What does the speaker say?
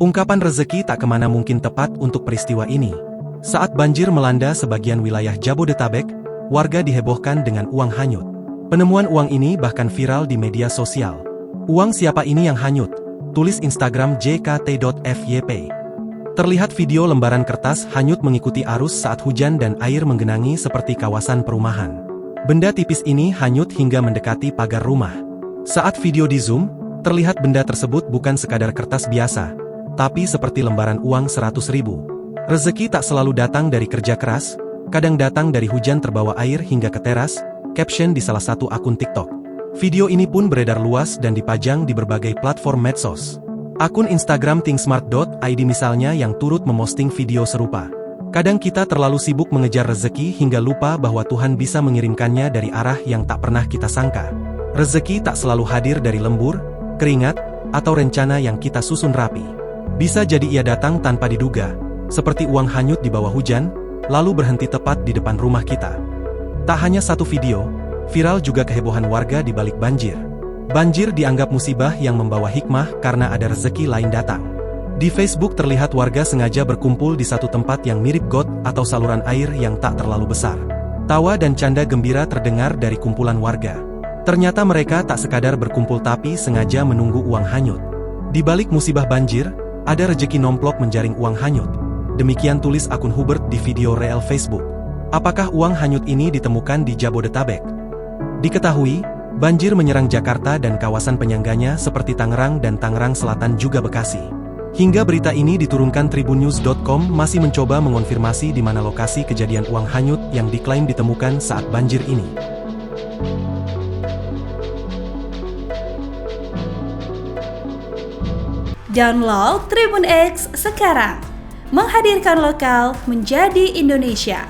Ungkapan rezeki tak kemana mungkin tepat untuk peristiwa ini. Saat banjir melanda sebagian wilayah Jabodetabek, warga dihebohkan dengan uang hanyut. Penemuan uang ini bahkan viral di media sosial. Uang siapa ini yang hanyut? Tulis Instagram jkt.fyp. Terlihat video lembaran kertas hanyut mengikuti arus saat hujan dan air menggenangi seperti kawasan perumahan. Benda tipis ini hanyut hingga mendekati pagar rumah. Saat video di zoom, terlihat benda tersebut bukan sekadar kertas biasa, tapi seperti lembaran uang 100.000. Rezeki tak selalu datang dari kerja keras, kadang datang dari hujan terbawa air hingga ke teras, caption di salah satu akun TikTok. Video ini pun beredar luas dan dipajang di berbagai platform medsos. Akun Instagram thingsmart.id misalnya yang turut memosting video serupa. Kadang kita terlalu sibuk mengejar rezeki hingga lupa bahwa Tuhan bisa mengirimkannya dari arah yang tak pernah kita sangka. Rezeki tak selalu hadir dari lembur, keringat, atau rencana yang kita susun rapi. Bisa jadi ia datang tanpa diduga, seperti uang hanyut di bawah hujan, lalu berhenti tepat di depan rumah kita. Tak hanya satu video, viral juga kehebohan warga di balik banjir. Banjir dianggap musibah yang membawa hikmah karena ada rezeki lain datang. Di Facebook terlihat warga sengaja berkumpul di satu tempat yang mirip got atau saluran air yang tak terlalu besar. Tawa dan canda gembira terdengar dari kumpulan warga. Ternyata mereka tak sekadar berkumpul tapi sengaja menunggu uang hanyut. Di balik musibah banjir, ada rejeki nomplok menjaring uang hanyut. Demikian tulis akun Hubert di video reel Facebook. Apakah uang hanyut ini ditemukan di Jabodetabek? Diketahui, banjir menyerang Jakarta dan kawasan penyangganya seperti Tangerang dan Tangerang Selatan juga Bekasi. Hingga berita ini diturunkan tribunnews.com masih mencoba mengonfirmasi di mana lokasi kejadian uang hanyut yang diklaim ditemukan saat banjir ini. Download Tribun X sekarang. Menghadirkan lokal menjadi Indonesia.